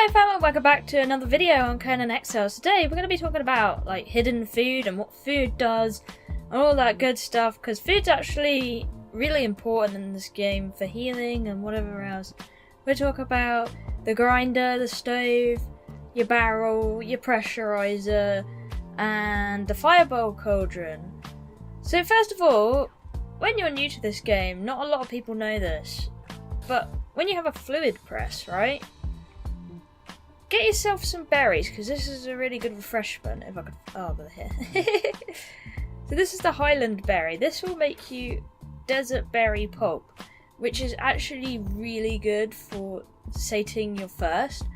Hi family, welcome back to another video on Conan Exiles. Today we're going to be talking about like hidden food and what food does and all that good stuff, because food's actually really important in this game for healing and whatever else. We'll talk about the grinder, the stove, your barrel, your pressurizer, and the fireball cauldron. So first of all, when you're new to this game, not a lot of people know this, but when you have a fluid press, right? Get yourself some berries, because this is a really good refreshment. If I could, oh, they're here. So this is the Highland berry. This will make you desert berry pulp, which is actually really good for sating your thirst.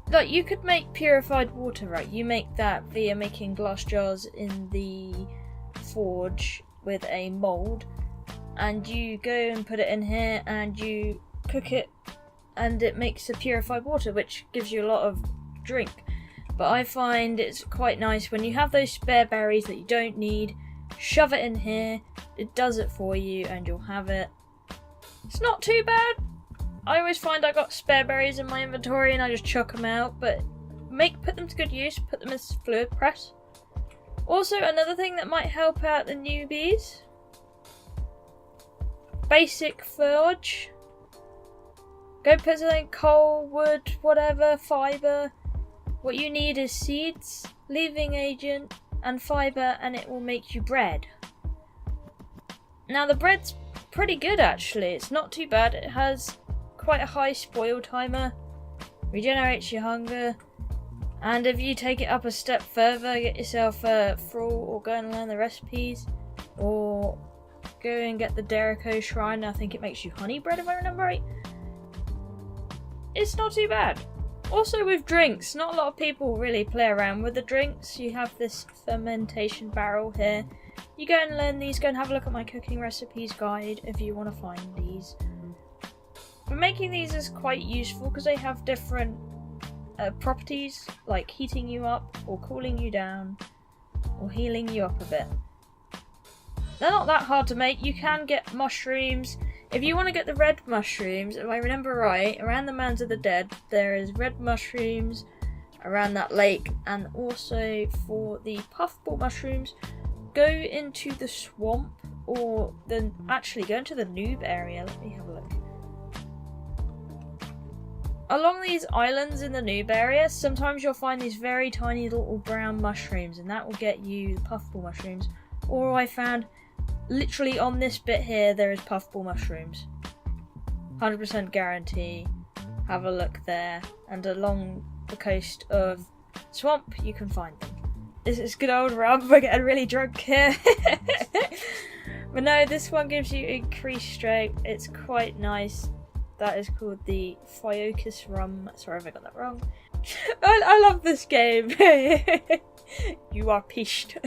Like, you could make purified water, right? You make that via making glass jars in the forge with a mold, and you go and put it in here and you cook it, and it makes a purified water, which gives you a lot of drink. But I find it's quite nice when you have those spare berries that you don't need, shove it in here, it does it for you and you'll have it. It's not too bad. I always find I got spare berries in my inventory and I just chuck them out, but put them to good use, put them as fluid press. Also, another thing that might help out the newbies, basic forge. Go put something, coal, wood, whatever, fibre. What you need is seeds, leaving agent, and fibre, and it will make you bread. Now the bread's pretty good actually, it's not too bad. It has quite a high spoil timer, regenerates your hunger, and if you take it up a step further, get yourself a thrall or go and learn the recipes, or go and get the Jericho shrine. I think it makes you honey bread if I remember right. It's not too bad. Also with drinks, not a lot of people really play around with the drinks. You have this Fermentation Barrel here. You go and learn these, go and have a look at my cooking recipes guide if you want to find these. But making these is quite useful because they have different properties, like heating you up or cooling you down or healing you up a bit. They're not that hard to make. You can get mushrooms. If you want to get the red mushrooms, if I remember right, around the Mounds of the Dead, there is red mushrooms around that lake, and also for the puffball mushrooms, go into the swamp, or then actually go into the noob area. Let me have a look. Along these islands in the noob area, sometimes you'll find these very tiny little brown mushrooms, and that will get you the puffball mushrooms. Or I found, literally on this bit here, there is puffball mushrooms. 100% guarantee. Have a look there. And along the coast of Swamp, you can find them. This is good old rum. We're getting really drunk here. But no, this one gives you increased strength. It's quite nice. That is called the Fiocus rum. Sorry if I got that wrong. I love this game. You are pished.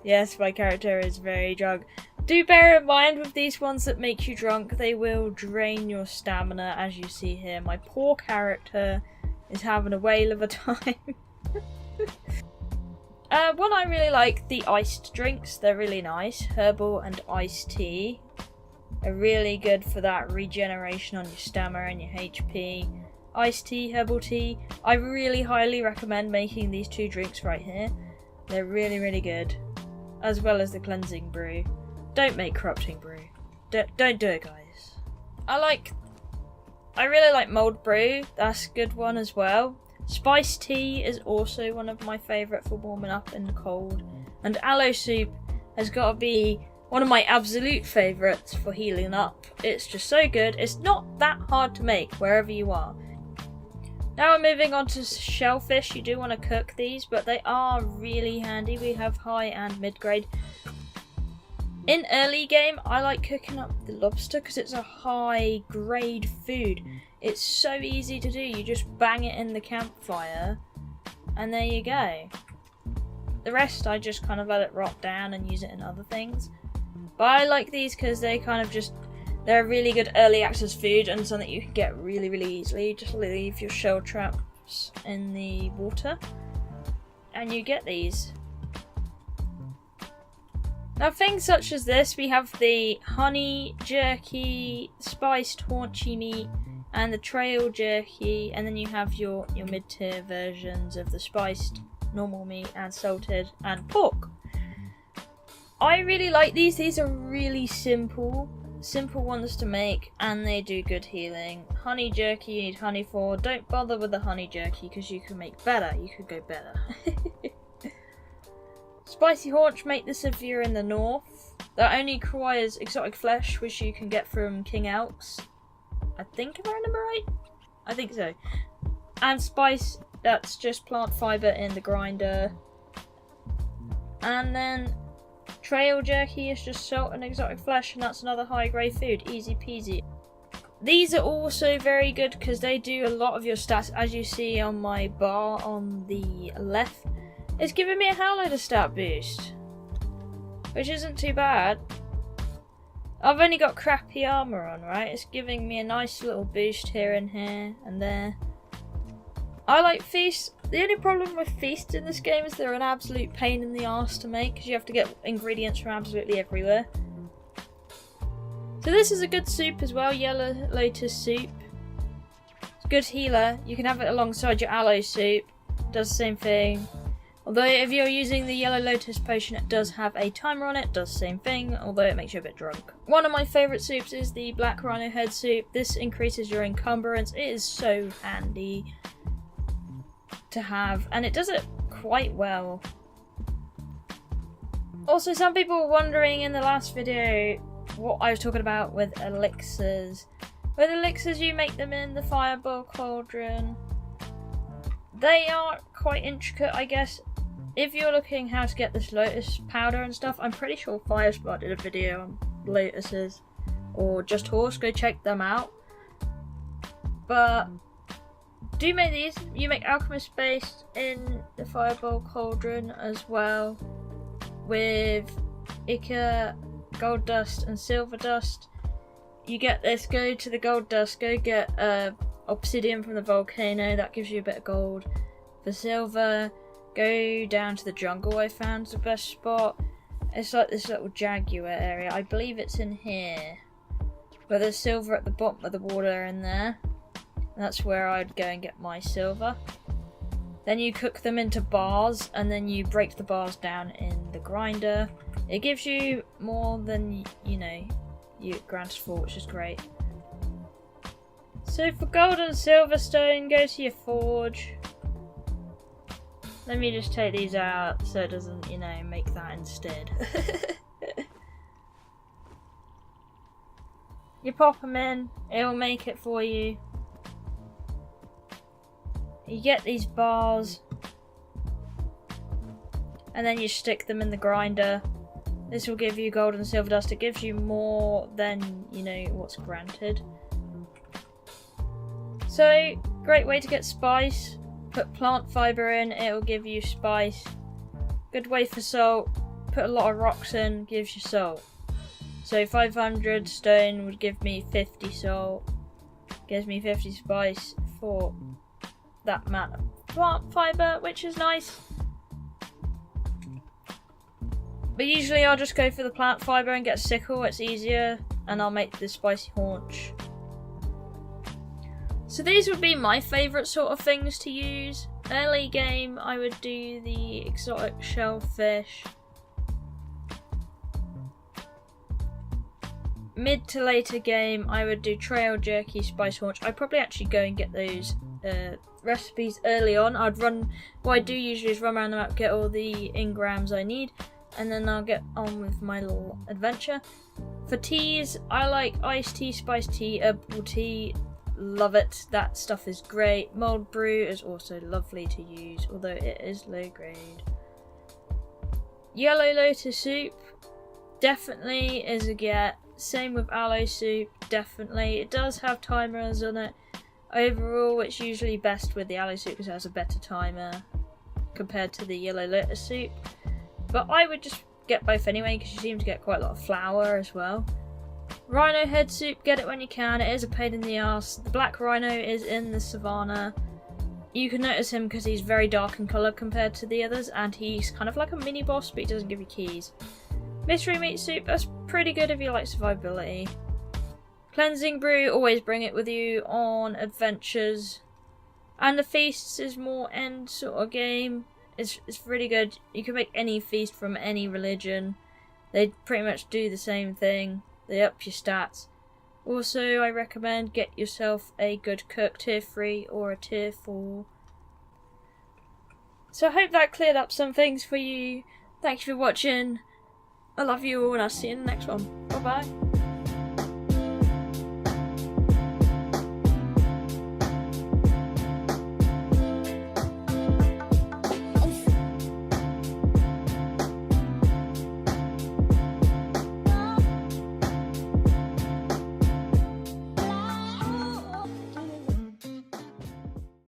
Yes, my character is very drunk. Do bear in mind with these ones that make you drunk, they will drain your stamina, as you see here. My poor character is having a whale of a time. One I really like, the iced drinks. They're really nice. Herbal and iced tea are really good for that regeneration on your stamina and your HP. Iced tea, herbal tea. I really highly recommend making these two drinks right here. They're really, really good. As well as the cleansing brew. Don't make corrupting brew. Don't do it, guys. I really like mulled brew. That's a good one as well. Spiced tea is also one of my favourite for warming up in the cold. And aloe soup has got to be one of my absolute favourites for healing up. It's just so good. It's not that hard to make wherever you are. Now we're moving on to shellfish. You do want to cook these, but they are really handy. We have high and mid grade. In early game, I like cooking up the lobster because it's a high grade food. It's so easy to do. You just bang it in the campfire and there you go. The rest I just kind of let it rot down and use it in other things. But I like these because they kind of just, they're a really good early access food and something you can get really, really easily. Just leave your shell traps in the water and you get these. Now things such as this, we have the honey, jerky, spiced haunchy meat, and the trail jerky, and then you have your mid-tier versions of the spiced, normal meat, and salted, and pork. I really like these. These are really simple ones to make, and they do good healing. Honey jerky you need honey for. Don't bother with the honey jerky because you can make better. You could go better. Spicy haunch, make this if you're in the north. That only requires exotic flesh, which you can get from King Elks. I think, if I remember right? I think so. And spice, that's just plant fibre in the grinder. And then trail jerky is just salt and exotic flesh, and that's another high grade food. Easy peasy. These are also very good because they do a lot of your stats, as you see on my bar on the left. It's giving me a hell load of stat boost, which isn't too bad. I've only got crappy armour on, right? It's giving me a nice little boost here and there. I like feast. The only problem with feast in this game is they're an absolute pain in the arse to make because you have to get ingredients from absolutely everywhere. So this is a good soup as well, Yellow Lotus soup. It's a good healer. You can have it alongside your aloe soup. It does the same thing. Although if you're using the Yellow Lotus potion, it does have a timer on it, does the same thing, although it makes you a bit drunk. One of my favourite soups is the Black Rhino Head soup. This increases your encumbrance. It is so handy to have, and it does it quite well. Also, some people were wondering in the last video what I was talking about with elixirs. With elixirs, you make them in the Fireball Cauldron. They are quite intricate, I guess. If you're looking how to get this lotus powder and stuff, I'm pretty sure Firespot did a video on lotuses, or Just Horse, go check them out. But do make these. You make Alchemist Paste in the Fireball Cauldron as well, with Ichor, Gold Dust and Silver Dust. You get this, go to the Gold Dust, go get Obsidian from the volcano, that gives you a bit of gold. For silver, go down to the jungle. I found the best spot. It's like this little jaguar area. I believe it's in here, where there's silver at the bottom of the water in there. And that's where I'd go and get my silver. Then you cook them into bars, and then you break the bars down in the grinder. It gives you more than, you know, you granted for, which is great. So for gold and silver stone, go to your forge. Let me just take these out so it doesn't, you know, make that instead. You pop them in, it'll make it for you. You get these bars, and then you stick them in the grinder. This will give you gold and silver dust. It gives you more than, you know, what's granted. So, great way to get spice. Put plant fibre in, it'll give you spice. Good way for salt. Put a lot of rocks in, gives you salt. So 500 stone would give me 50 salt. Gives me 50 spice for that amount of plant fibre, which is nice. But usually I'll just go for the plant fibre and get a sickle, it's easier, and I'll make the spicy haunch. So these would be my favourite sort of things to use. Early game I would do the exotic shellfish. Mid to later game I would do trail jerky, spice haunch. I'd probably actually go and get those recipes early on. What I do usually is run around the map, get all the engrams I need, and then I'll get on with my little adventure. For teas, I like iced tea, spiced tea, herbal tea. Love it. That stuff is great. Mulled brew is also lovely to use, although it is low grade. Yellow Lotus soup definitely is a get. Same with aloe soup, definitely. It does have timers on it. Overall, it's usually best with the aloe soup because it has a better timer compared to the Yellow Lotus soup. But I would just get both anyway because you seem to get quite a lot of flour as well. Rhino head soup, get it when you can. It is a pain in the ass. The black rhino is in the savannah. You can notice him because he's very dark in colour compared to the others, and he's kind of like a mini boss, but he doesn't give you keys. Mystery meat soup, that's pretty good if you like survivability. Cleansing Brew, always bring it with you on adventures. And the Feasts is more end sort of game. It's really good. You can make any feast from any religion. They pretty much do the same thing. They up your stats. Also, I recommend get yourself a good cook, tier 3 or a tier 4. So I hope that cleared up some things for you. Thank you for watching. I love you all and I'll see you in the next one. Bye bye.